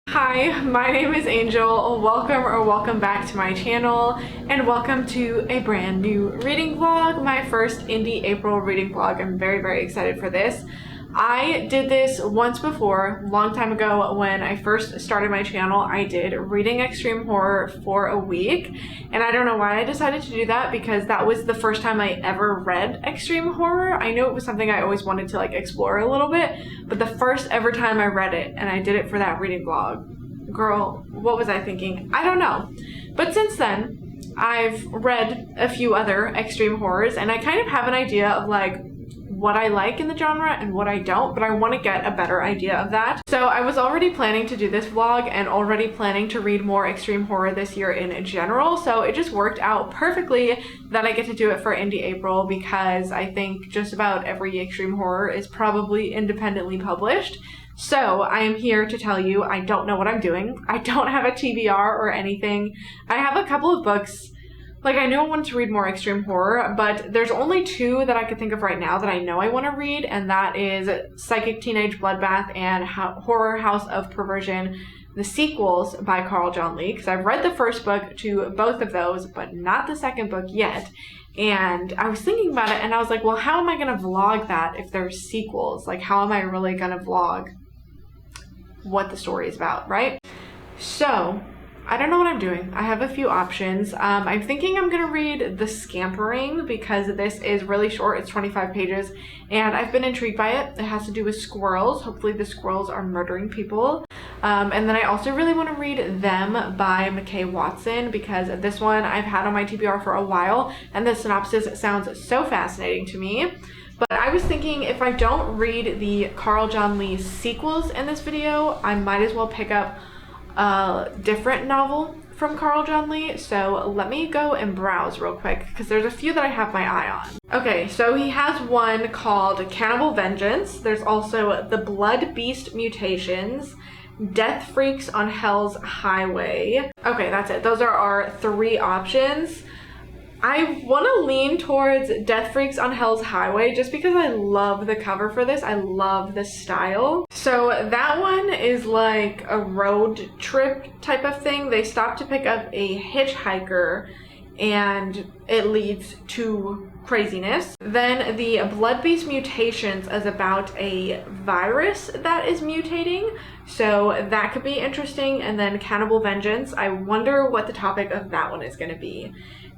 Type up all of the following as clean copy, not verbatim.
Hi, my name is Angel. Welcome back to my channel, and welcome to a brand new reading vlog, my first Indie April reading vlog. I'm very excited for this. I did this once before, a long time ago when I first started my channel. I did reading extreme horror for a week, and I don't know why I decided to do that because that was the first time I ever read extreme horror. I knew it was something I always wanted to explore a little bit, but the first ever time I read it, and I did it for that reading vlog. Girl, what was I thinking? I don't know. But since then, I've read a few other extreme horrors, and I kind of have an idea of what I like in the genre and what I don't, but I want to get a better idea of that. So I was already planning to do this vlog and already planning to read more extreme horror this year in general, so it just worked out perfectly that I get to do it for Indie April because I think just about every extreme horror is probably independently published. So I am here to tell you I don't know what I'm doing. I don't have a TBR or anything. I have a couple of books. I knew I wanted to read more extreme horror, but there's only two that I could think of right now that I know I want to read, and that is Psychic Teenage Bloodbath and Horror House of Perversion, the sequels by Carl John Lee, because I've read the first book to both of those, but not the second book yet. And I was thinking about it, and I was like, well, how am I going to vlog that if there's sequels? How am I really going to vlog what the story is about, right? So I don't know what I'm doing. I have a few options. I'm thinking I'm gonna read The Scampering because this is really short. It's 25 pages and I've been intrigued by it. It has to do with squirrels. Hopefully the squirrels are murdering people. And then I also really want to read Them by McKay Watson because this one I've had on my TBR for a while and the synopsis sounds so fascinating to me. But I was thinking if I don't read the Carl John Lee sequels in this video, I might as well pick up a different novel from Carl John Lee. So let me go and browse real quick because there's a few that I have my eye on. Okay, so he has one called Cannibal Vengeance. There's also The Blood Beast Mutations, Death Freaks on Hell's Highway. Okay, that's it. Those are our three options. I want to lean towards Death Freaks on Hell's Highway just because I love the cover for this. I love the style. So that one is like a road trip type of thing. They stop to pick up a hitchhiker and it leads to craziness. Then the Blood Beast Mutations is about a virus that is mutating, so that could be interesting. And then Cannibal Vengeance, I wonder what the topic of that one is going to be.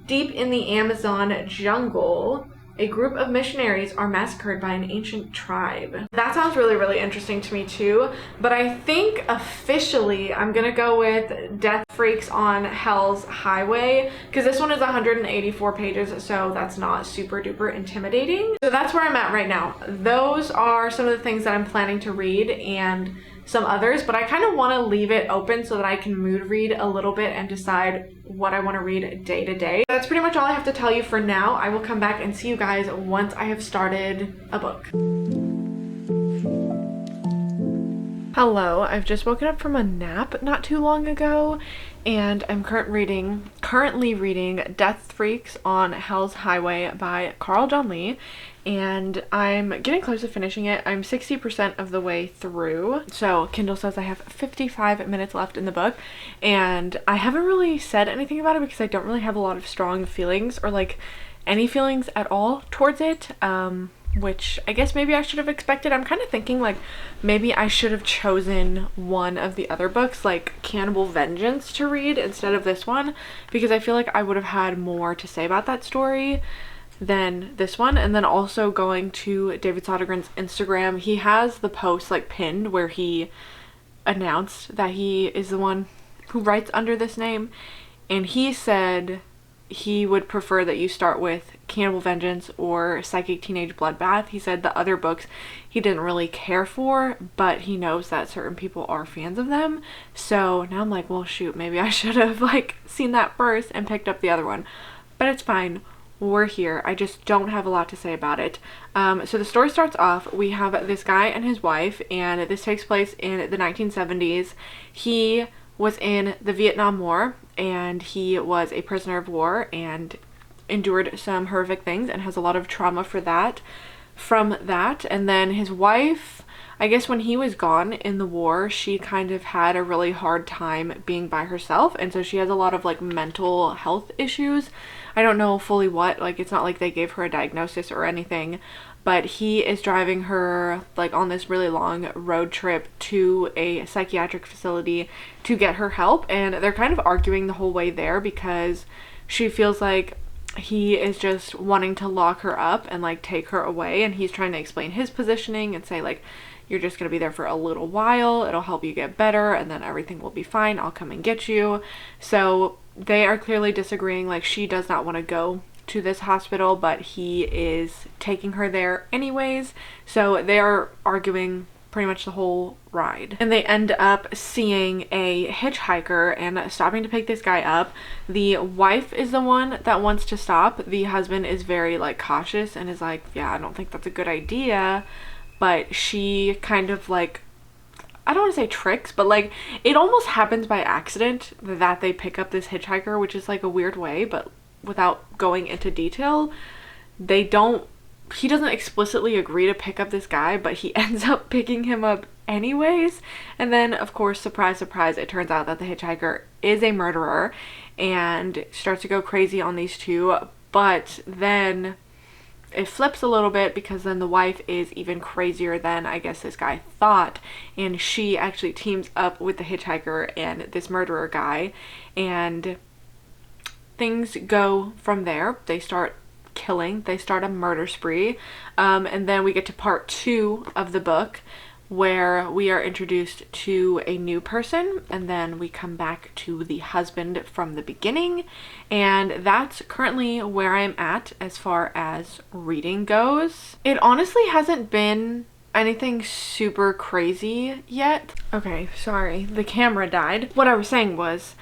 Deep in the Amazon jungle, a group of missionaries are massacred by an ancient tribe. That sounds really interesting to me too, but I think officially I'm gonna go with Death Freaks on Hell's Highway because this one is 184 pages, so that's not super duper intimidating. So that's where I'm at right now. Those are some of the things that I'm planning to read and some others, but I kind of want to leave it open so that I can mood read a little bit and decide what I want to read day to day. That's pretty much all I have to tell you for now. I will come back and see you guys once I have started a book. Hello, I've just woken up from a nap not too long ago and I'm currently reading Death Freaks on Hell's Highway by Carl John Lee, and I'm getting close to finishing it. I'm 60% of the way through. So Kindle says I have 55 minutes left in the book, and I haven't really said anything about it because I don't really have a lot of strong feelings or any feelings at all towards it. Which I guess maybe I should have expected. I'm kind of thinking maybe I should have chosen one of the other books like Cannibal Vengeance to read instead of this one because I feel like I would have had more to say about that story than this one. And then also going to David Sodergren's Instagram, he has the post pinned where he announced that he is the one who writes under this name, and he said he would prefer that you start with Cannibal Vengeance or Psychic Teenage Bloodbath. He said the other books he didn't really care for, but he knows that certain people are fans of them. So now I'm like, well shoot, maybe I should have seen that first and picked up the other one. But it's fine. We're here. I just don't have a lot to say about it. So the story starts off, we have this guy and his wife, and this takes place in the 1970s. He was in the Vietnam War and he was a prisoner of war and endured some horrific things and has a lot of trauma from that. And then his wife I guess when he was gone in the war, she kind of had a really hard time being by herself, and so she has a lot of like mental health issues. I don't know fully what, like it's not like they gave her a diagnosis or anything, but he is driving her like on this really long road trip to a psychiatric facility to get her help, and they're kind of arguing the whole way there because she feels like he is just wanting to lock her up and like take her away, and he's trying to explain his positioning and say like, you're just going to be there for a little while, it'll help you get better, and then everything will be fine, I'll come and get you. So they are clearly disagreeing. Like, she does not want to go to this hospital, but he is taking her there anyways, so they are arguing pretty much the whole ride. And they end up seeing a hitchhiker and stopping to pick this guy up. The wife is the one that wants to stop. The husband is very like cautious and is like, yeah, I don't think that's a good idea. But she kind of like, I don't want to say tricks, but like it almost happens by accident that they pick up this hitchhiker, which is like a weird way, but without going into detail, he doesn't explicitly agree to pick up this guy, but he ends up picking him up anyways. And then, of course, surprise, surprise, it turns out that the hitchhiker is a murderer and starts to go crazy on these two. But then it flips a little bit because then the wife is even crazier than I guess this guy thought, and she actually teams up with the hitchhiker and this murderer guy, and things go from there. They start killing, they start a murder spree, and then we get to part 2 of the book where we are introduced to a new person, and then we come back to the husband from the beginning, and that's currently where I'm at as far as reading goes. It honestly hasn't been anything super crazy yet. Okay, sorry, the camera died. What I was saying was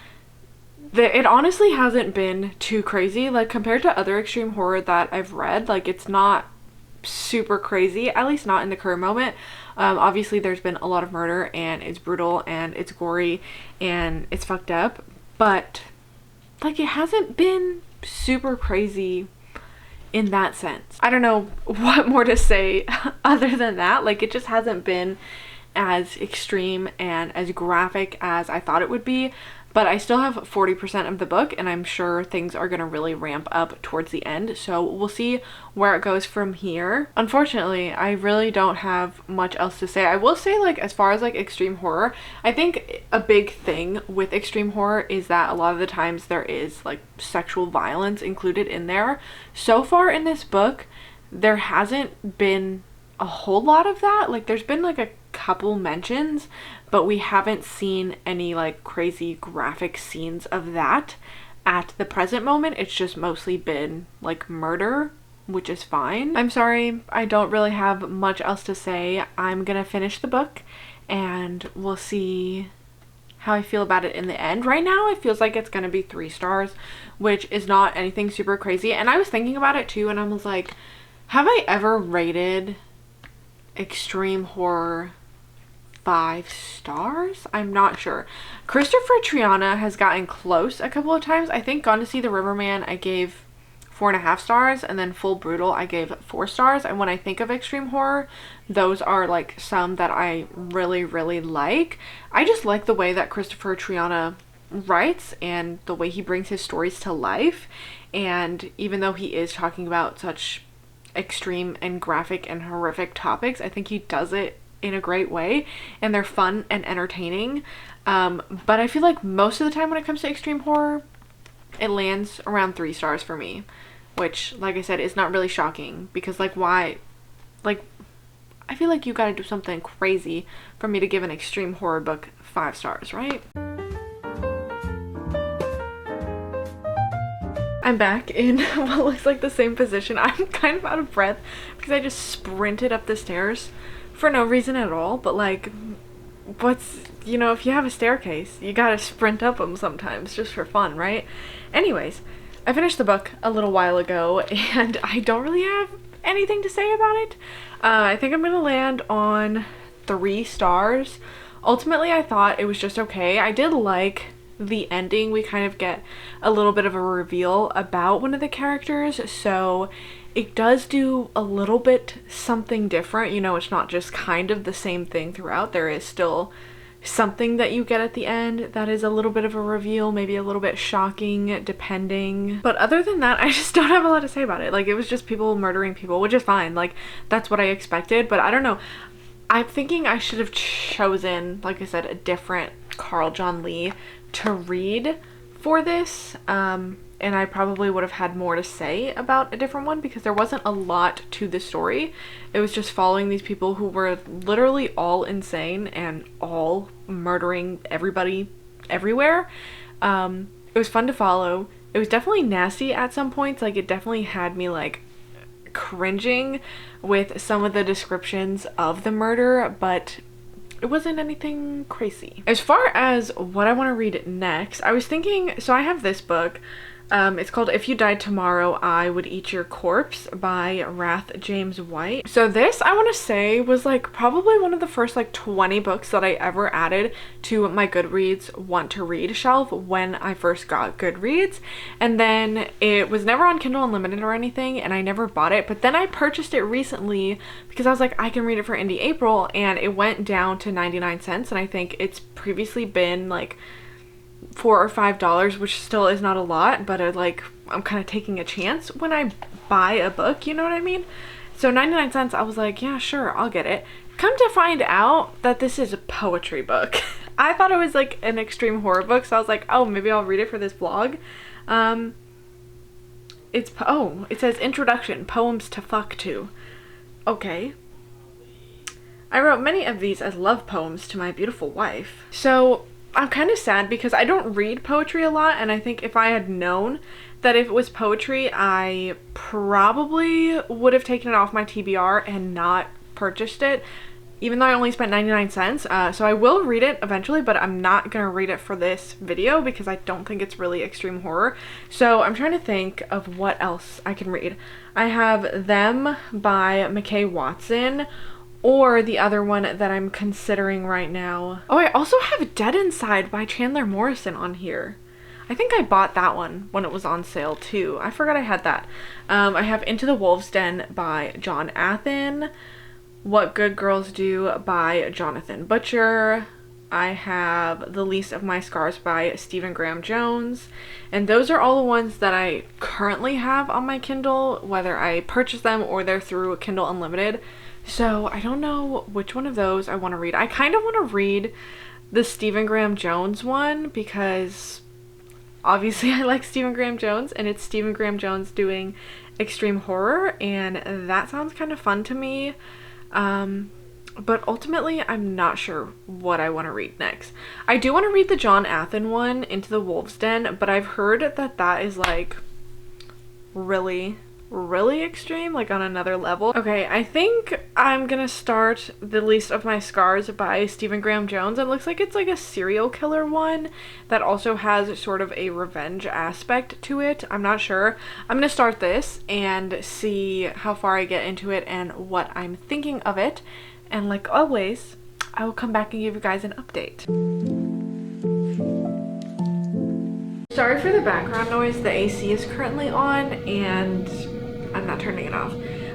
it honestly hasn't been too crazy, like compared to other extreme horror that I've read. Like, it's not super crazy, at least not in the current moment. Obviously there's been a lot of murder and it's brutal and it's gory and it's fucked up, but like it hasn't been super crazy in that sense. I don't know what more to say other than that. Like, it just hasn't been as extreme and as graphic as I thought it would be. But I still have 40% of the book, and I'm sure things are going to really ramp up towards the end. So we'll see where it goes from here. Unfortunately, I really don't have much else to say. I will say, like, as far as like extreme horror, I think a big thing with extreme horror is that a lot of the times there is like sexual violence included in there. So far in this book, there hasn't been a whole lot of that. Like, there's been like a couple mentions, but we haven't seen any like crazy graphic scenes of that at the present moment. It's just mostly been like murder, which is fine. I'm sorry, I don't really have much else to say. I'm gonna finish the book and we'll see how I feel about it in the end. Right now it feels like it's gonna be 3 stars, which is not anything super crazy. And I was thinking about it too, and I was like, have I ever rated extreme horror 5 stars? I'm not sure. Christopher Triana has gotten close a couple of times. I think Gone to See the Riverman I gave 4.5 stars, and then Full Brutal I gave 4 stars. And when I think of extreme horror, those are like some that I really, really like. I just like the way that Christopher Triana writes and the way he brings his stories to life. And even though he is talking about such extreme and graphic and horrific topics, I think he does it in a great way, and they're fun and entertaining. But I feel like most of the time when it comes to extreme horror, it lands around 3 stars for me, which, like I said, is not really shocking, because like, why, like, I feel like you gotta do something crazy for me to give an extreme horror book 5 stars, right? I'm back in what looks like the same position. I'm kind of out of breath because I just sprinted up the stairs for no reason at all, but like, what's, you know, if you have a staircase, you gotta sprint up them sometimes just for fun, right? Anyways, I finished the book a little while ago and I don't really have anything to say about it. I think I'm gonna land on 3 stars. Ultimately, I thought it was just okay. I did like the ending. We kind of get a little bit of a reveal about one of the characters, so it does do a little bit something different. You know, it's not just kind of the same thing throughout. There is still something that you get at the end that is a little bit of a reveal, maybe a little bit shocking depending. But other than that, I just don't have a lot to say about it. Like, it was just people murdering people, which is fine. Like, that's what I expected, but I don't know. I'm thinking I should have chosen, like I said, a different Carl John Lee to read for this. And I probably would have had more to say about a different one because there wasn't a lot to the story. It was just following these people who were literally all insane and all murdering everybody everywhere. It was fun to follow. It was definitely nasty at some points. Like, it definitely had me like cringing with some of the descriptions of the murder, but it wasn't anything crazy. As far as what I want to read next, I was thinking, so I have this book. It's called If You Died Tomorrow, I Would Eat Your Corpse by Wrath James White. So this, I want to say, was like probably one of the first like 20 books that I ever added to my Goodreads want to read shelf when I first got Goodreads. And then it was never on Kindle Unlimited or anything, and I never bought it. But then I purchased it recently because I was like, I can read it for Indie April, and it went down to 99 cents. And I think it's previously been like $4 or $5, which still is not a lot, but I'm kind of taking a chance when I buy a book, you know what I mean? So 99 cents, I was like, yeah, sure, I'll get it. Come to find out that this is a poetry book. I thought it was like an extreme horror book, so I was like, oh, maybe I'll read it for this vlog. It says introduction, poems to fuck to. Okay. I wrote many of these as love poems to my beautiful wife. So I'm kind of sad because I don't read poetry a lot, and I think if I had known that if it was poetry, I probably would have taken it off my TBR and not purchased it, even though I only spent 99 cents. So I will read it eventually, but I'm not gonna read it for this video because I don't think it's really extreme horror. So I'm trying to think of what else I can read. I have Them by McKay Watson, or the other one that I'm considering right now. Oh, I also have Dead Inside by Chandler Morrison on here. I think I bought that one when it was on sale too. I forgot I had that. I have Into the Wolf's Den by John Athen. What Good Girls Do by Jonathan Butcher. I have The Least of My Scars by Stephen Graham Jones. And those are all the ones that I currently have on my Kindle, whether I purchase them or they're through Kindle Unlimited. So I don't know which one of those I want to read. I kind of want to read the Stephen Graham Jones one because obviously I like Stephen Graham Jones, and it's Stephen Graham Jones doing extreme horror, and that sounds kind of fun to me. But ultimately I'm not sure what I want to read next. I do want to read the John Athen one, Into the Wolf's Den, but I've heard that that is like really extreme, like on another level. Okay, I think I'm gonna start The Least of My Scars by Stephen Graham Jones. It looks like it's like a serial killer one that also has sort of a revenge aspect to it. I'm not sure. I'm gonna start this and see how far I get into it and what I'm thinking of it. And like always, I will come back and give you guys an update. Sorry for the background noise. The AC is currently on and I'm not turning it off.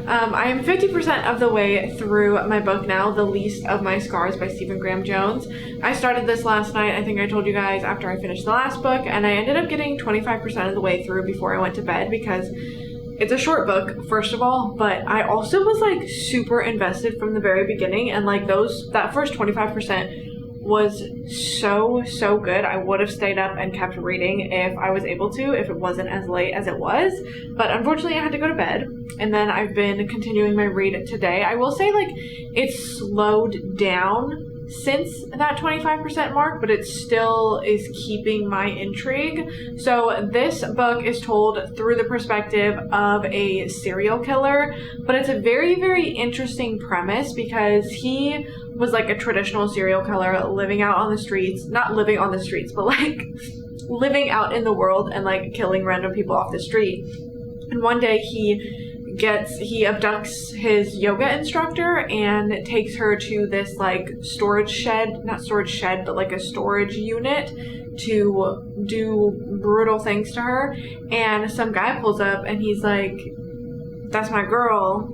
I am 50% of the way through my book now, The Least of My Scars by Stephen Graham Jones. I started this last night, I think I told you guys, after I finished the last book, and I ended up getting 25% of the way through before I went to bed because it's a short book, first of all, but I also was like super invested from the very beginning, and like that first 25% was so good. I would have stayed up and kept reading if I was able to, if it wasn't as late as it was, but unfortunately I had to go to bed, and then I've been continuing my read today. I will say, like, it's slowed down since that 25% mark, but it still is keeping my intrigue. So this book is told through the perspective of a serial killer, but it's a very interesting premise because he was like a traditional serial killer living out on the streets, not living on the streets, but like living out in the world and like killing random people off the street. And one day he abducts his yoga instructor and takes her to this like storage shed, not storage shed, but like a storage unit to do brutal things to her. And some guy pulls up and he's like, that's my girl.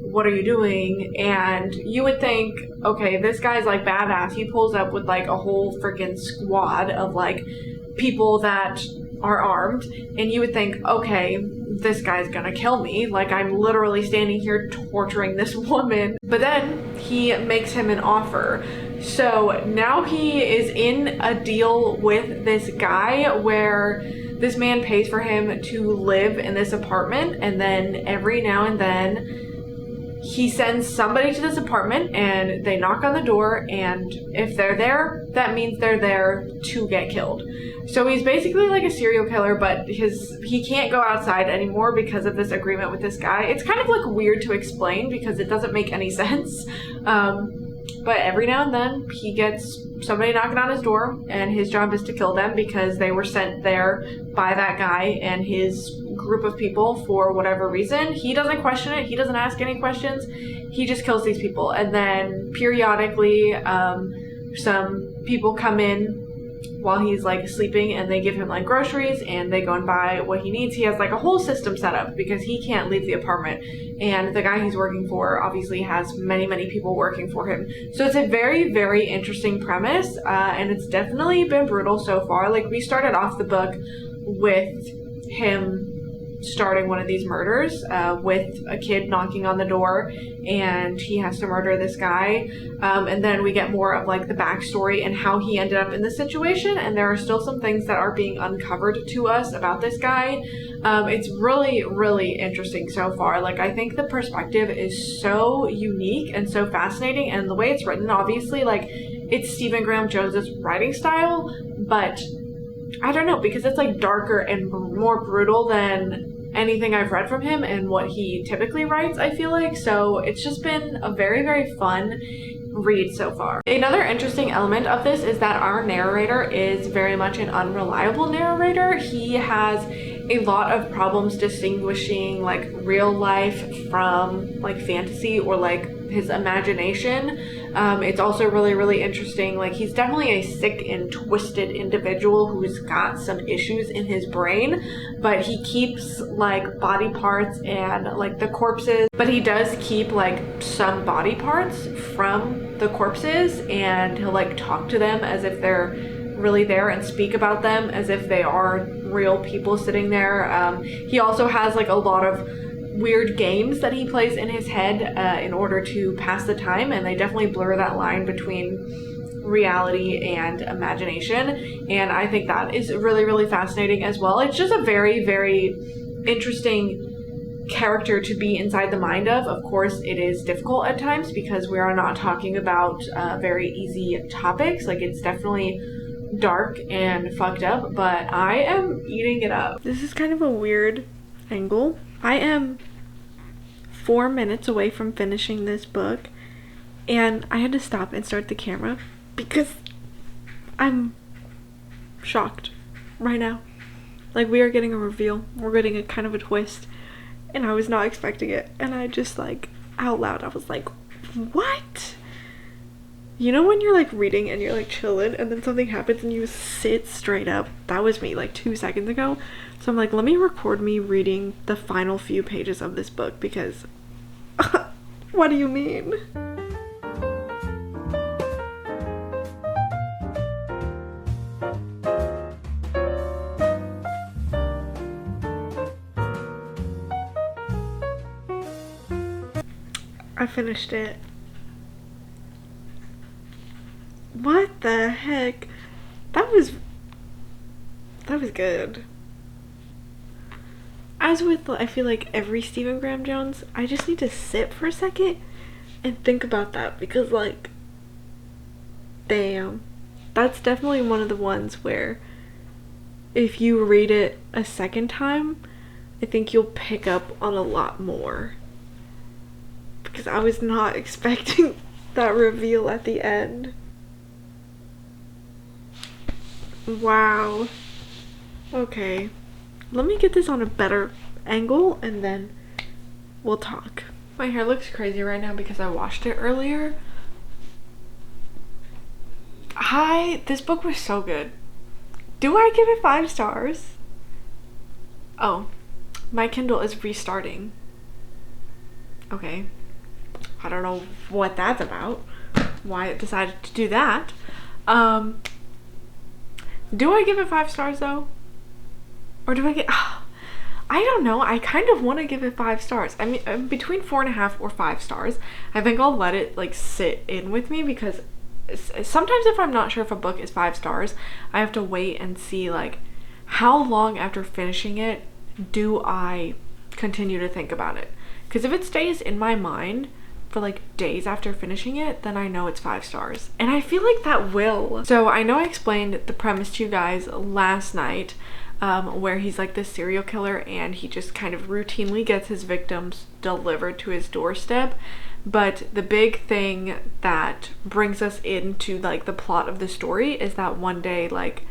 What are you doing? And you would think, okay, this guy's like badass. He pulls up with like a whole freaking squad of like people that are armed, and you would think, okay, this guy's gonna kill me. Like, I'm literally standing here torturing this woman. But then he makes him an offer. So now he is in a deal with this guy where this man pays for him to live in this apartment, and then every now and then he sends somebody to this apartment and they knock on the door, and if they're there, that means they're there to get killed. So he's basically like a serial killer, but he can't go outside anymore because of this agreement with this guy. It's kind of like weird to explain because it doesn't make any sense. But every now and then he gets somebody knocking on his door, and his job is to kill them because they were sent there by that guy and his group of people for whatever reason. He doesn't question it. He doesn't ask any questions. He just kills these people. And then periodically some people come in while he's like sleeping, and they give him like groceries, and they go and buy what he needs. He has like a whole system set up because he can't leave the apartment, and the guy he's working for obviously has many people working for him. So it's a very interesting premise, and it's definitely been brutal so far. Like, we started off the book with him starting one of these murders with a kid knocking on the door, and he has to murder this guy, and then we get more of like the backstory and how he ended up in this situation, and there are still some things that are being uncovered to us about this guy. It's really interesting so far. Like, I think the perspective is so unique and so fascinating, and the way it's written, obviously, like, it's Stephen Graham Jones's writing style, but I don't know, because it's like darker and more brutal than anything I've read from him and what he typically writes, I feel like. So it's just been a very fun read so far. Another interesting element of this is that our narrator is very much an unreliable narrator. He has a lot of problems distinguishing like real life from like fantasy or like his imagination. It's also really interesting. Like, he's definitely a sick and twisted individual who's got some issues in his brain, but he keeps like body parts and like the corpses, but he does keep like some body parts from the corpses, and he'll like talk to them as if they're really there and speak about them as if they are real people sitting there. He also has like a lot of weird games that he plays in his head in order to pass the time, and they definitely blur that line between reality and imagination, and I think that is really fascinating as well. It's just a very interesting character to be inside the mind of. Of course, it is difficult at times because we are not talking about very easy topics. Like, it's definitely dark and fucked up, but I am eating it up. This is kind of a weird angle. I am 4 minutes away from finishing this book, and I had to stop and start the camera because I'm shocked right now. Like, we are getting a reveal. We're getting a kind of a twist, and I was not expecting it. And I just, like, out loud, I was like, what? You know when you're like reading and you're like chilling and then something happens and you sit straight up? That was me like 2 seconds ago. So I'm like, let me record me reading the final few pages of this book because what do you mean? I finished it. What the heck? That was good. As with, I feel like every Stephen Graham Jones, I just need to sit for a second and think about that because, like, damn. That's definitely one of the ones where if you read it a second time, I think you'll pick up on a lot more. Because I was not expecting that reveal at the end. Wow. Okay. Let me get this on a better angle and then we'll talk. My hair looks crazy right now because I washed it earlier. This book was so good. Do I give it 5 stars? Oh, my Kindle is restarting. Okay, I don't know what that's about, why it decided to do that. Do I give it 5 stars though? Or do I get... I don't know. I kind of want to give it 5 stars. I mean, between 4.5 or 5 stars. I think I'll let it like sit in with me, because sometimes if I'm not sure if a book is 5 stars, I have to wait and see like how long after finishing it do I continue to think about it. Because if it stays in my mind for like days after finishing it, then I know it's 5 stars. And I feel like that will. So I know I explained the premise to you guys last night, where he's like this serial killer and he just kind of routinely gets his victims delivered to his doorstep. But the big thing that brings us into like the plot of the story is that one day like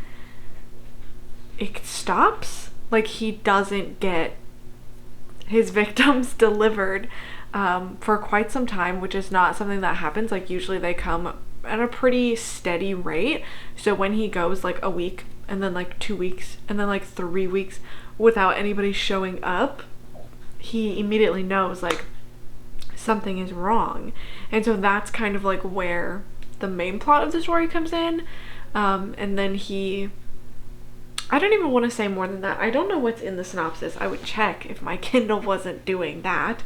it stops. Like he doesn't get his victims delivered for quite some time, which is not something that happens. Like usually they come at a pretty steady rate. So when he goes like a week and then like 2 weeks and then like 3 weeks without anybody showing up, he immediately knows like something is wrong. And so that's kind of like where the main plot of the story comes in. And then I don't even want to say more than that. I don't know what's in the synopsis. I would check if my Kindle wasn't doing that.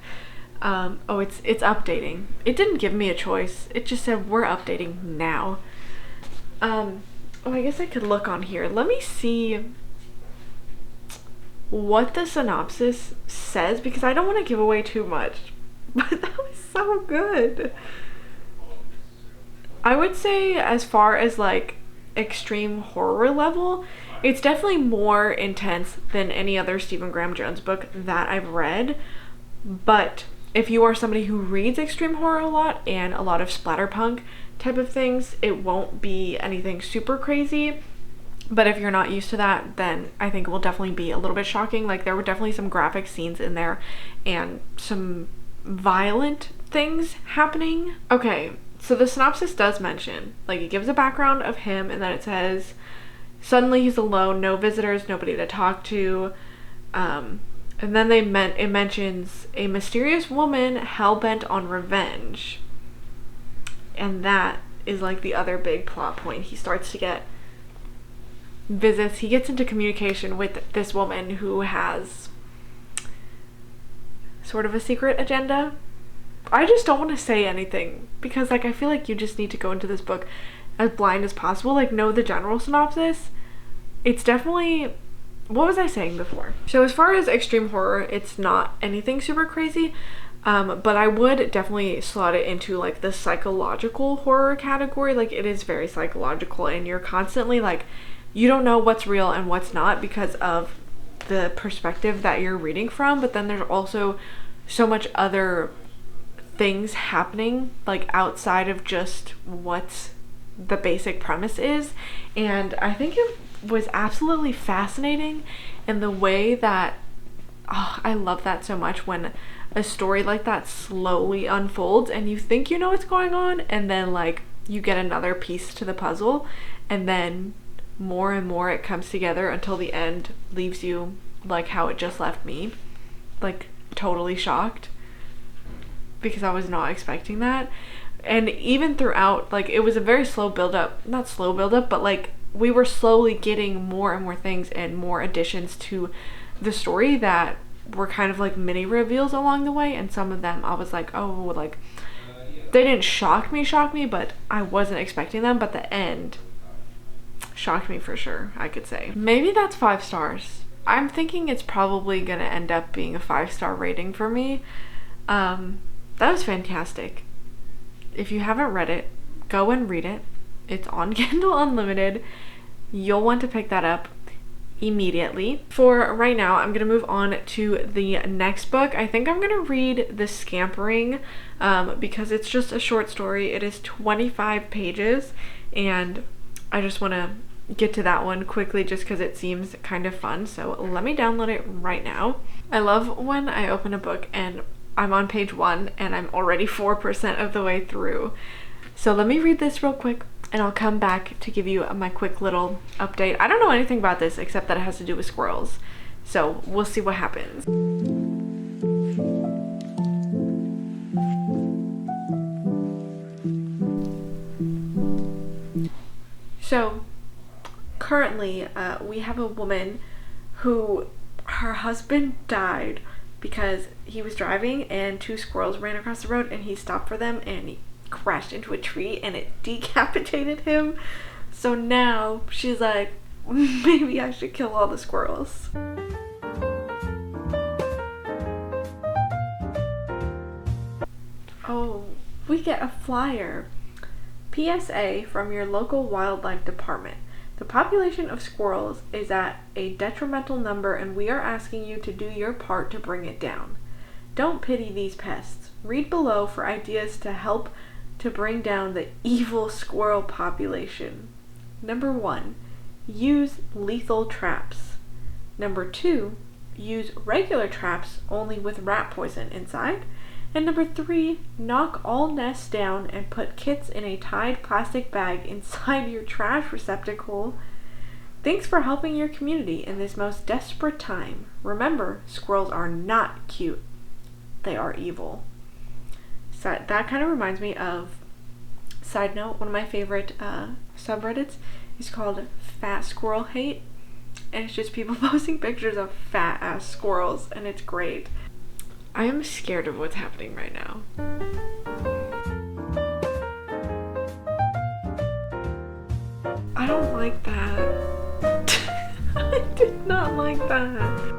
Oh, it's updating. It didn't give me a choice. It just said we're updating now. Oh, I guess I could look on here. Let me see what the synopsis says, because I don't want to give away too much. But that was so good. I would say as far as like extreme horror level, it's definitely more intense than any other Stephen Graham Jones book that I've read. But if you are somebody who reads extreme horror a lot and a lot of splatterpunk type of things, it won't be anything super crazy. But if you're not used to that, then I think it will definitely be a little bit shocking. Like there were definitely some graphic scenes in there and some violent things happening. Okay, so the synopsis does mention, like it gives a background of him, and then it says suddenly he's alone, no visitors, nobody to talk to. And then it mentions a mysterious woman hell-bent on revenge. And that is like the other big plot point. He starts to get visits. He gets into communication with this woman who has sort of a secret agenda. I just don't want to say anything, because like I feel like you just need to go into this book as blind as possible. Like know the general synopsis. It's definitely... What was I saying before? So as far as extreme horror, it's not anything super crazy, but I would definitely slot it into like the psychological horror category. Like it is very psychological, and you're constantly like, you don't know what's real and what's not because of the perspective that you're reading from. But then there's also so much other things happening like outside of just what the basic premise is. And I think it was absolutely fascinating in the way that I love that so much, when a story like that slowly unfolds and you think you know what's going on, and then like you get another piece to the puzzle, and then more and more it comes together until the end leaves you like how it just left me, like totally shocked, because I was not expecting that. And even throughout, like it was a very slow build up, not slow build up, but like we were slowly getting more and more things and more additions to the story that were kind of like mini reveals along the way. And some of them I was like, oh, like they didn't shock me, but I wasn't expecting them. But the end shocked me for sure, I could say. Maybe that's 5 stars. I'm thinking it's probably gonna end up being a 5-star rating for me. That was fantastic. If you haven't read it, go and read it. It's on Kindle Unlimited. You'll want to pick that up immediately. For right now, I'm gonna move on to the next book. I think I'm gonna read The Scampering because it's just a short story. It is 25 pages, and I just want to get to that one quickly just because it seems kind of fun. So let me download it right now. I love when I open a book and I'm on page 1 and I'm already 4% of the way through. So let me read this real quick and I'll come back to give you my quick little update. I don't know anything about this except that it has to do with squirrels. So we'll see what happens. So currently we have a woman who her husband died because he was driving and 2 squirrels ran across the road and he stopped for them and he crashed into a tree and it decapitated him. So now she's like, maybe I should kill all the squirrels. Oh, we get a flyer. PSA from your local wildlife department. The population of squirrels is at a detrimental number and we are asking you to do your part to bring it down. Don't pity these pests. Read below for ideas to help to bring down the evil squirrel population. Number 1, use lethal traps. Number 2, use regular traps only with rat poison inside. And number 3, knock all nests down and put kits in a tied plastic bag inside your trash receptacle. Thanks for helping your community in this most desperate time. Remember, squirrels are not cute. They are evil. So that kind of reminds me of, side note, one of my favorite subreddits is called Fat Squirrel Hate. And it's just people posting pictures of fat ass squirrels and it's great. I am scared of what's happening right now. I don't like that. I did not like that.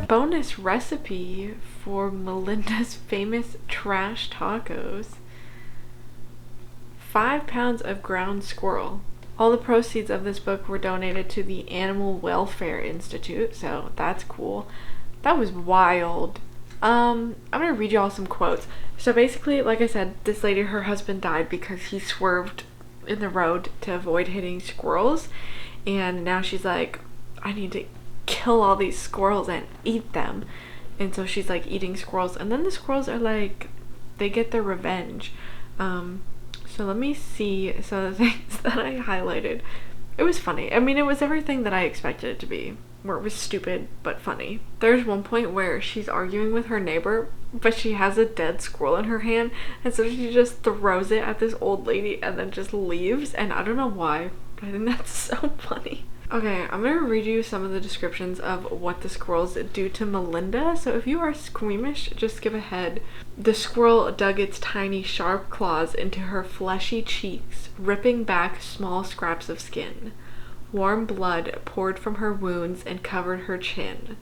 Bonus recipe for Melinda's famous trash tacos. 5 pounds of ground squirrel. All the proceeds of this book were donated to the Animal Welfare Institute, so that's cool. That was wild. I'm gonna read y'all some quotes. So basically, like I said, this lady, her husband died because he swerved in the road to avoid hitting squirrels, and now she's like, I need to kill all these squirrels and eat them. And so she's like eating squirrels, and then the squirrels are like, they get their revenge. So let me see some of the things that I highlighted. It was funny. I mean, it was everything that I expected it to be, where it was stupid but funny. There's one point where she's arguing with her neighbor, but she has a dead squirrel in her hand, and so she just throws it at this old lady and then just leaves, and I don't know why, but I think that's so funny. Okay, I'm gonna read you some of the descriptions of what the squirrels do to Melinda. So if you are squeamish, just skip ahead. The squirrel dug its tiny sharp claws into her fleshy cheeks, ripping back small scraps of skin. Warm blood poured from her wounds and covered her chin.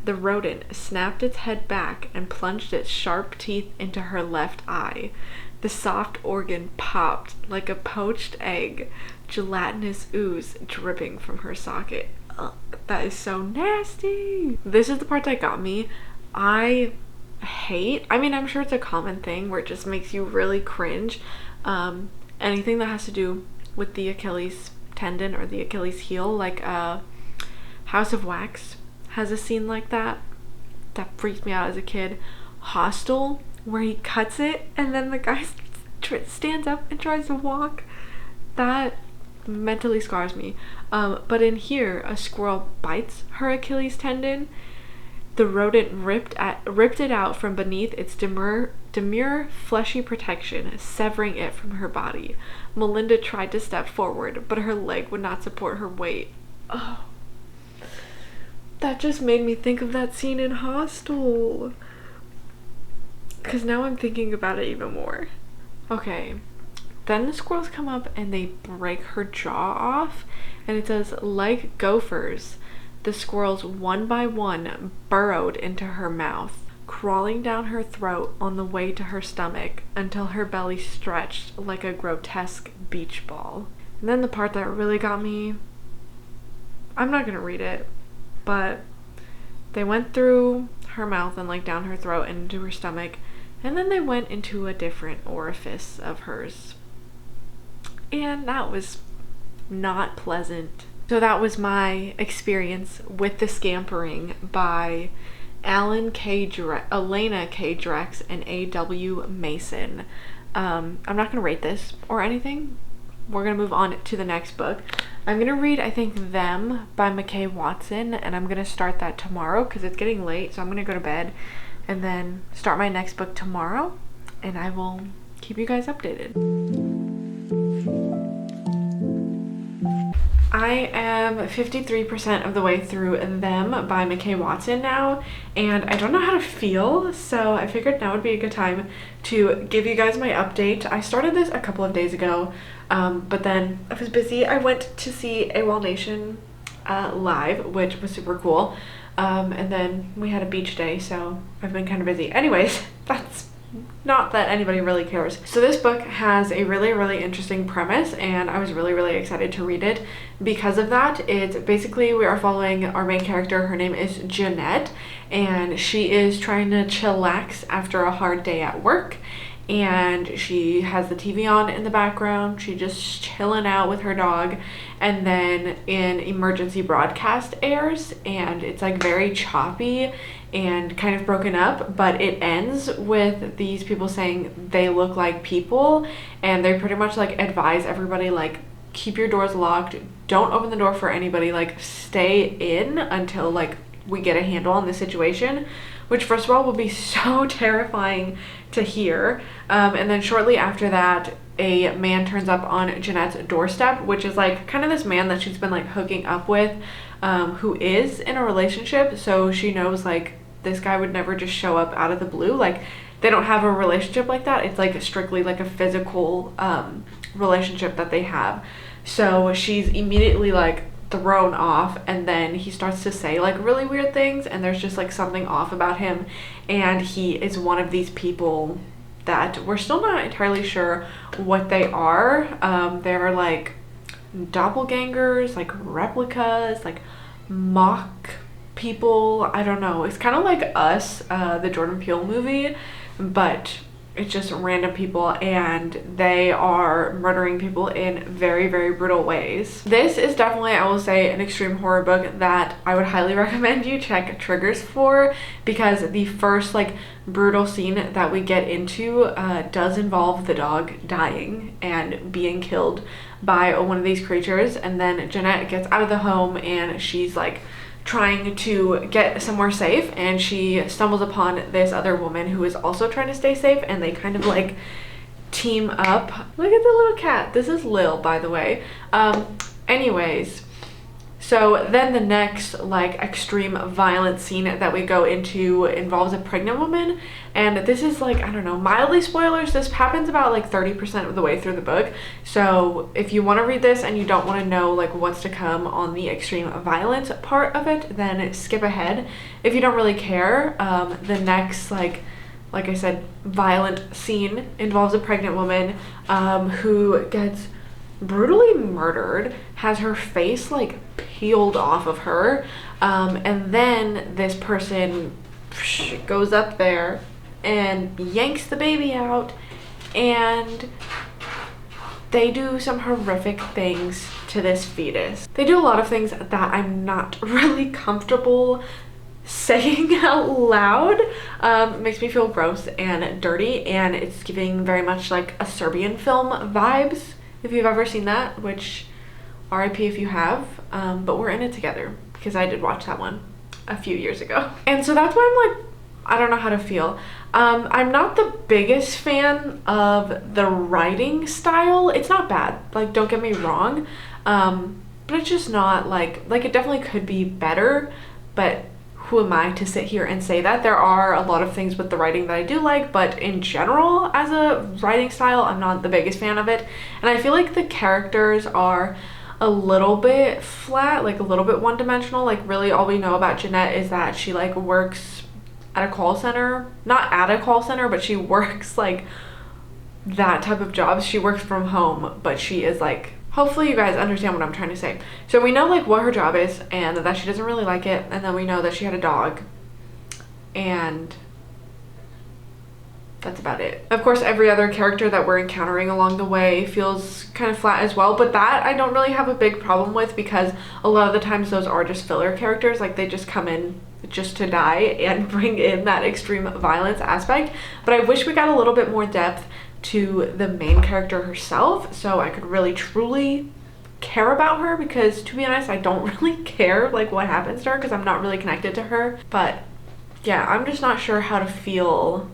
The rodent snapped its head back and plunged its sharp teeth into her left eye. The soft organ popped like a poached egg, gelatinous ooze dripping from her socket. Ugh, that is so nasty. This is the part that got me. I mean, I'm sure it's a common thing where it just makes you really cringe. Anything that has to do with the Achilles tendon or the Achilles heel, like House of Wax has a scene like that. That freaked me out as a kid. Hostel, where he cuts it and then the guy stands up and tries to walk. That mentally scars me. But in here, a squirrel bites her Achilles tendon. The rodent ripped it out from beneath its demure fleshy protection, severing it from her body. Melinda tried to step forward, but her leg would not support her weight. Oh, that just made me think of that scene in Hostel. Because now I'm thinking about it even more. Okay, then the squirrels come up and they break her jaw off, and it says, like gophers, the squirrels one by one burrowed into her mouth, crawling down her throat on the way to her stomach until her belly stretched like a grotesque beach ball. And then the part that really got me, I'm not gonna read it, but they went through her mouth and like down her throat and into her stomach, and then they went into a different orifice of hers. And that was not pleasant. So that was my experience with The Scampering by Elena K. Drex and A.W. Mason. I'm not going to rate this or anything. We're going to move on to the next book. I'm going to read, I think, Them by McKay Watson, and I'm going to start that tomorrow because it's getting late, so I'm going to go to bed and then start my next book tomorrow. and I will keep you guys updated. I am 53% of the way through Them by McKay Watson now, and I don't know how to feel, so I figured now would be a good time to give you guys my update. I started this a couple of days ago, but then I was busy. I went to see AWOL Nation live, which was super cool, and then we had a beach day, so I've been kind of busy. Anyways, that's not that anybody really cares. So this book has a really interesting premise, and I was really excited to read it because of that. It's basically, we are following our main character. Her name is Jeanette, and she is trying to chillax after a hard day at work, and she has the TV on in the background. She's just chilling out with her dog, and then an emergency broadcast airs, and it's like very choppy and kind of broken up, but it ends with these people saying they look like people, and they pretty much like advise everybody like, keep your doors locked, don't open the door for anybody, like stay in until like we get a handle on the situation, which first of all will be so terrifying to hear. And then shortly after that, a man turns up on Jeanette's doorstep, which is like kind of this man that she's been like hooking up with, who is in a relationship. So she knows like this guy would never just show up out of the blue. Like they don't have a relationship like that. It's like strictly like a physical relationship that they have. So she's immediately like thrown off, and then he starts to say like really weird things, and there's just like something off about him, and he is one of these people that we're still not entirely sure what they are. They're like doppelgangers, like replicas, like mock people. I don't know. It's kind of like Us, the Jordan Peele movie, but it's just random people, and they are murdering people in very brutal ways. This is definitely, I will say, an extreme horror book that I would highly recommend you check triggers for, because the first like brutal scene that we get into does involve the dog dying and being killed by one of these creatures. And then Jeanette gets out of the home, and she's like trying to get somewhere safe, and she stumbles upon this other woman who is also trying to stay safe, and they kind of like team up. Look at the little cat. This is Lil, by the way. Anyways, so then the next like extreme violent scene that we go into involves a pregnant woman, and this is like, I don't know, mildly spoilers. This happens about like 30% of the way through the book, so if you want to read this and you don't want to know like what's to come on the extreme violence part of it, then skip ahead. If you don't really care, the next like I said, violent scene involves a pregnant woman who gets brutally murdered, has her face like peeled off of her, and then this person goes up there and yanks the baby out, and they do some horrific things to this fetus. They do a lot of things that I'm not really comfortable saying out loud. It makes me feel gross and dirty, and it's giving very much like a Serbian film vibes, if you've ever seen that, which RIP if you have, but we're in it together because I did watch that one a few years ago. And so that's why I'm like, I don't know how to feel. I'm not the biggest fan of the writing style. It's not bad, like don't get me wrong, but it's just not like it definitely could be better, but who am I to sit here and say that? There are a lot of things with the writing that I do like, but in general, as a writing style, I'm not the biggest fan of it. And I feel like the characters are a little bit flat, like a little bit one-dimensional. Like really all we know about Jeanette is that she like works at a call center. Not at a call center, but she works like that type of jobs. She works from home, but she is like, hopefully you guys understand what I'm trying to say. So we know like what her job is, and that she doesn't really like it, and then we know that she had a dog, and that's about it. Of course, every other character that we're encountering along the way feels kind of flat as well, but that I don't really have a big problem with, because a lot of the times those are just filler characters. Like they just come in just to die and bring in that extreme violence aspect. But I wish we got a little bit more depth to the main character herself, so I could really truly care about her, because to be honest, I don't really care like what happens to her, because I'm not really connected to her. But yeah, I'm just not sure how to feel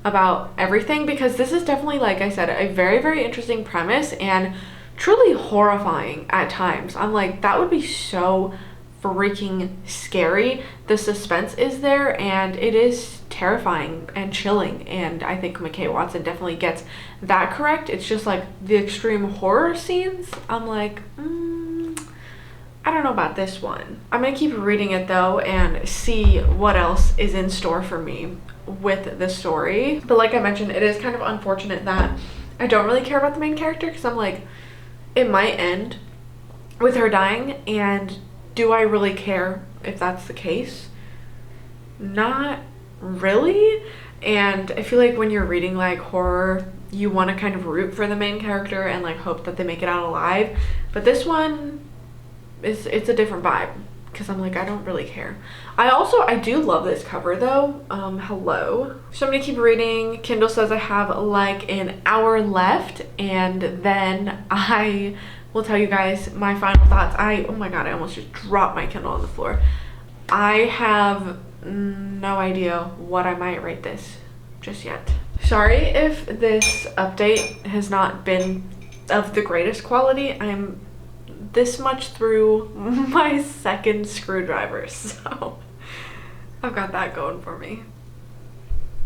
about everything, because this is definitely, like I said, a very, very interesting premise and truly horrifying at times. I'm like, that would be so freaking scary. The suspense is there and it is terrifying and chilling, and I think McKay Watson definitely gets that correct. It's just like the extreme horror scenes, I'm like, I don't know about this one. I'm gonna keep reading it though and see what else is in store for me with the story. But like I mentioned, it is kind of unfortunate that I don't really care about the main character, because I'm like, it might end with her dying, and do I really care if that's the case? Not really. And I feel like when you're reading like horror, you want to kind of root for the main character and like hope that they make it out alive. But this one it's a different vibe, because I'm like, I don't really care. I do love this cover though. Hello. So I'm gonna keep reading. Kindle says I have like an hour left, and then I will tell you guys my final thoughts. Oh my god, I almost just dropped my Kindle on the floor. I have no idea what I might rate this just yet. Sorry if this update has not been of the greatest quality. I'm this much through my second screwdriver, so I've got that going for me.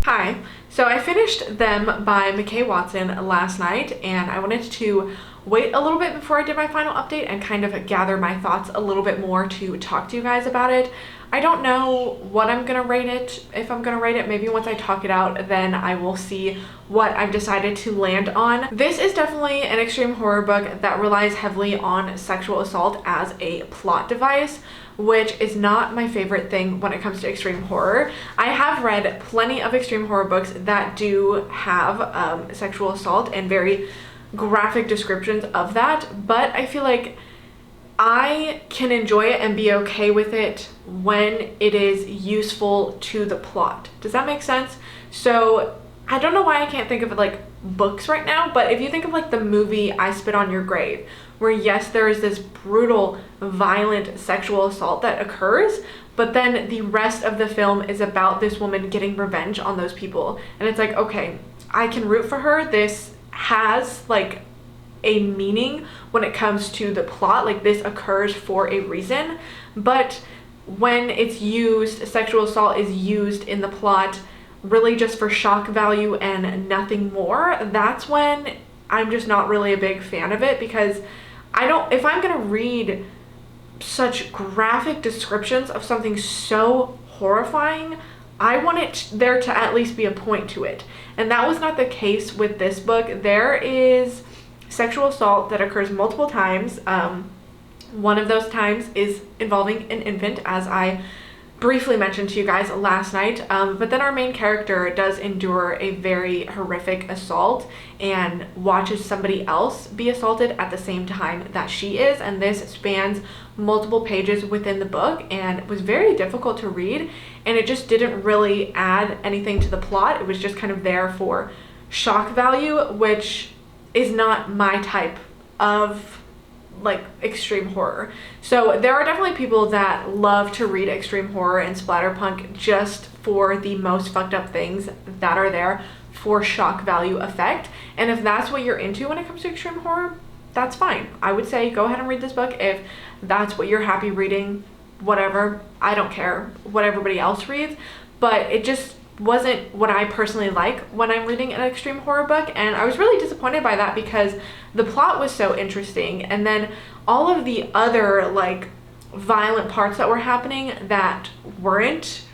Hi, so I finished Them by McKay Watson last night, and I wanted to wait a little bit before I did my final update and kind of gather my thoughts a little bit more to talk to you guys about it. I don't know what I'm gonna rate it, if I'm gonna rate it. Maybe once I talk it out, then I will see what I've decided to land on. This is definitely an extreme horror book that relies heavily on sexual assault as a plot device, which is not my favorite thing when it comes to extreme horror. I have read plenty of extreme horror books that do have sexual assault and very graphic descriptions of that, but I feel like I can enjoy it and be okay with it when it is useful to the plot. Does that make sense? So I don't know why I can't think of it like books right now, but if you think of like the movie I Spit on Your Grave, where yes, there is this brutal, violent sexual assault that occurs, but then the rest of the film is about this woman getting revenge on those people. And it's like, okay, I can root for her. This has like a meaning when it comes to the plot, like this occurs for a reason. But when it's used, sexual assault is used in the plot really just for shock value and nothing more, that's when I'm just not really a big fan of it, because if I'm gonna read such graphic descriptions of something so horrifying, I want there to at least be a point to it. And that was not the case with this book. There is sexual assault that occurs multiple times. One of those times is involving an infant, as I briefly mentioned to you guys last night, but then our main character does endure a very horrific assault and watches somebody else be assaulted at the same time that she is, and this spans multiple pages within the book and was very difficult to read, and it just didn't really add anything to the plot. It was just kind of there for shock value, which is not my type of like extreme horror. So there are definitely people that love to read extreme horror and splatterpunk just for the most fucked up things that are there for shock value effect. And if that's what you're into when it comes to extreme horror, that's fine. I would say go ahead and read this book if that's what you're happy reading. Whatever, I don't care what everybody else reads, but it just wasn't what I personally like when I'm reading an extreme horror book, and I was really disappointed by that because the plot was so interesting, and then all of the other like violent parts that were happening that weren't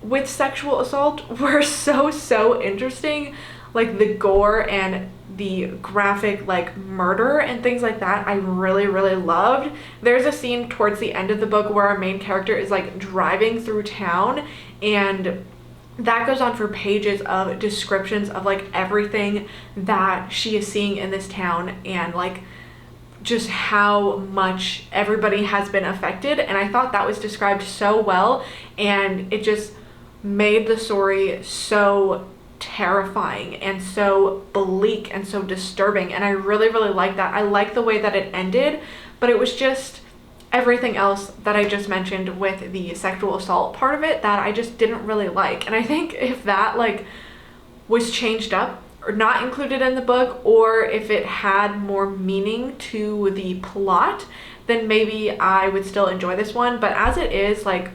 with sexual assault were so interesting, like the gore and the graphic like murder and things like that. I really loved. There's a scene towards the end of the book where our main character is like driving through town, and that goes on for pages of descriptions of like everything that she is seeing in this town and like just how much everybody has been affected. And I thought that was described so well, and it just made the story so terrifying and so bleak and so disturbing, and I really like that. I like the way that it ended, but it was just everything else that I just mentioned with the sexual assault part of it that I just didn't really like. And I think if that like was changed up or not included in the book, or if it had more meaning to the plot, then maybe I would still enjoy this one. But as it is, like,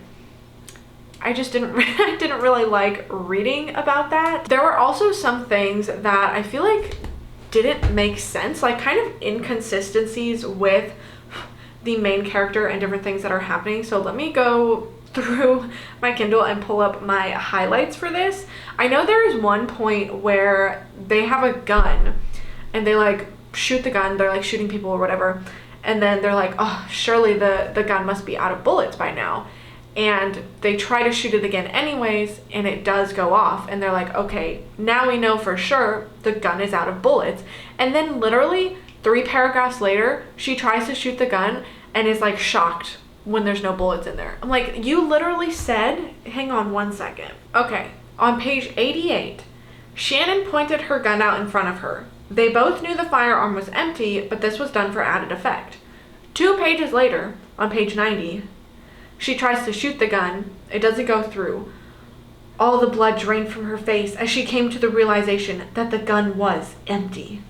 I just didn't really like reading about that. There were also some things that I feel like didn't make sense, like kind of inconsistencies with the main character and different things that are happening. So let me go through my Kindle and pull up my highlights for this. I know there is one point where they have a gun and they like shoot the gun, they're like shooting people or whatever, and then they're like, oh, surely the gun must be out of bullets by now. And they try to shoot it again anyways, and it does go off, and they're like, okay, now we know for sure the gun is out of bullets. And then literally 3 paragraphs later, she tries to shoot the gun and is like shocked when there's no bullets in there. I'm like, you literally said, hang on one second. Okay, on page 88, Shannon pointed her gun out in front of her. They both knew the firearm was empty, but this was done for added effect. 2 pages later, on page 90, she tries to shoot the gun. It doesn't go through. All the blood drained from her face as she came to the realization that the gun was empty.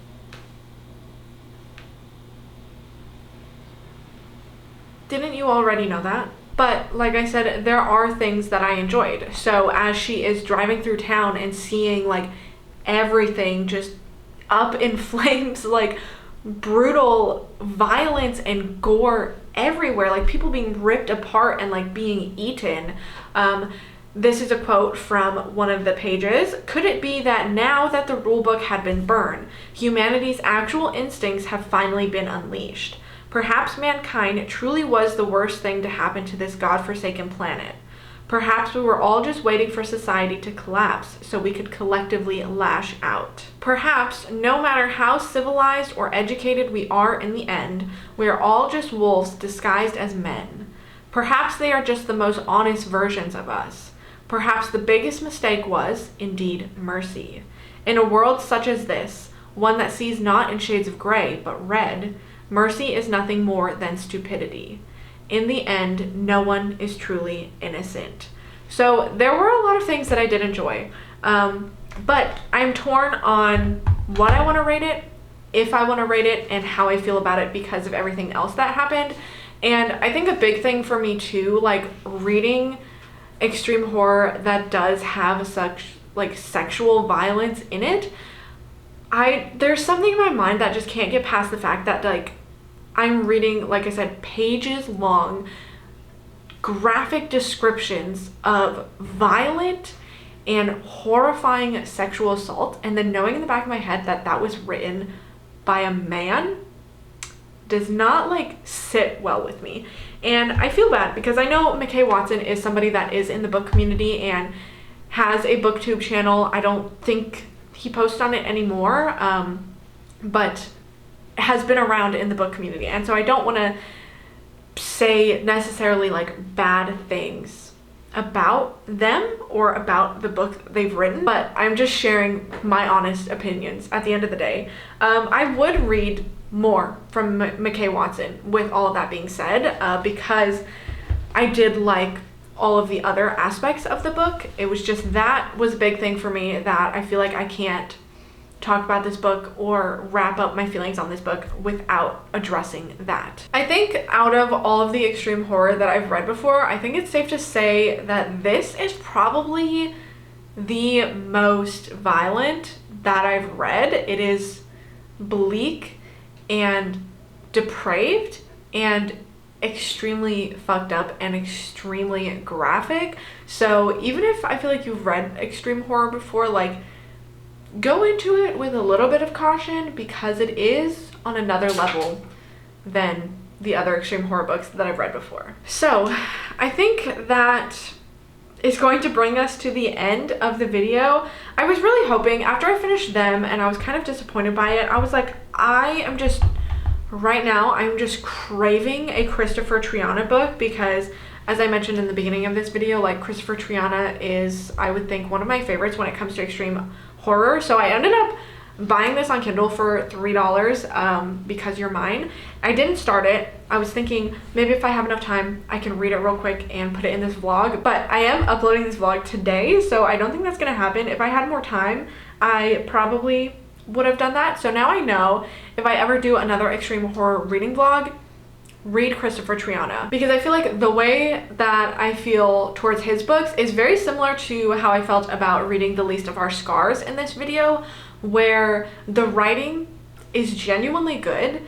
Didn't you already know that? But like I said, there are things that I enjoyed. So as she is driving through town and seeing like everything just up in flames, like brutal violence and gore everywhere, like people being ripped apart and like being eaten. This is a quote from one of the pages. Could it be that now that the rulebook had been burned, humanity's actual instincts have finally been unleashed? Perhaps mankind truly was the worst thing to happen to this godforsaken planet. Perhaps we were all just waiting for society to collapse so we could collectively lash out. Perhaps, no matter how civilized or educated we are in the end, we are all just wolves disguised as men. Perhaps they are just the most honest versions of us. Perhaps the biggest mistake was, indeed, mercy. In a world such as this, one that sees not in shades of gray, but red, mercy is nothing more than stupidity. In the end, no one is truly innocent. So there were a lot of things that I did enjoy, but I'm torn on what I want to rate it, if I want to rate it, and how I feel about it because of everything else that happened. And I think a big thing for me too, like reading extreme horror that does have such like sexual violence in it, there's something in my mind that just can't get past the fact that like I'm reading, like I said, pages long graphic descriptions of violent and horrifying sexual assault, and then knowing in the back of my head that that was written by a man does not like sit well with me. And I feel bad because I know McKay Watson is somebody that is in the book community and has a booktube channel. I don't think he posts on it anymore, but has been around in the book community. And so I don't want to say necessarily like bad things about them or about the book they've written, but I'm just sharing my honest opinions at the end of the day. I would read more from McKay Watson with all of that being said, because I did like all of the other aspects of the book. It was just that was a big thing for me that I feel like I can't talk about this book or wrap up my feelings on this book without addressing that. I think out of all of the extreme horror that I've read before, I think it's safe to say that this is probably the most violent that I've read. It is bleak and depraved and extremely fucked up and extremely graphic. So even if I feel like you've read extreme horror before, like go into it with a little bit of caution because it is on another level than the other extreme horror books that I've read before. So I think that is going to bring us to the end of the video. I was really hoping after I finished them, and I was kind of disappointed by it, I was like, right now I'm just craving a Christopher Triana book because, as I mentioned in the beginning of this video, like Christopher Triana is, I would think, one of my favorites when it comes to extreme horror. So I ended up buying this on Kindle for $3 because you're mine. I didn't start it. I was thinking maybe if I have enough time, I can read it real quick and put it in this vlog, but I am uploading this vlog today, so I don't think that's gonna happen. If I had more time, I probably would have done that. So now I know if I ever do another extreme horror reading vlog, read Christopher Triana, because I feel like the way that I feel towards his books is very similar to how I felt about reading The Least of Our Scars in this video, where the writing is genuinely good,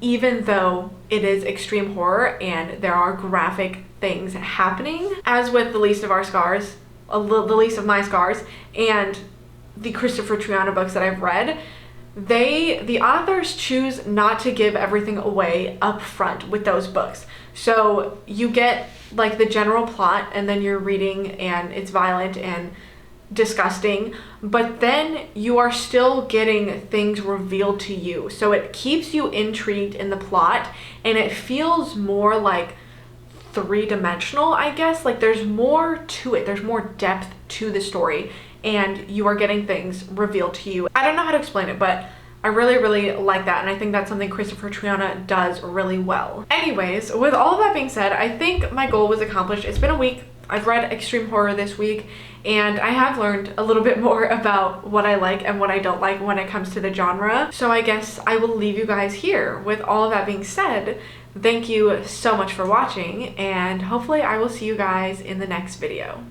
even though it is extreme horror and there are graphic things happening. As with The Least of Our Scars, The Least of My Scars, and the Christopher Triana books that I've read, the authors choose not to give everything away up front with those books. So you get like the general plot and then you're reading and it's violent and disgusting, but then you are still getting things revealed to you. So it keeps you intrigued in the plot and it feels more like three-dimensional, I guess. Like there's more to it. There's more depth to the story and you are getting things revealed to you. I don't know how to explain it, but I really, really like that, and I think that's something Christopher Triana does really well. Anyways, with all of that being said, I think my goal was accomplished. It's been a week. I've read extreme horror this week, and I have learned a little bit more about what I like and what I don't like when it comes to the genre. So I guess I will leave you guys here. With all of that being said, thank you so much for watching, and hopefully I will see you guys in the next video.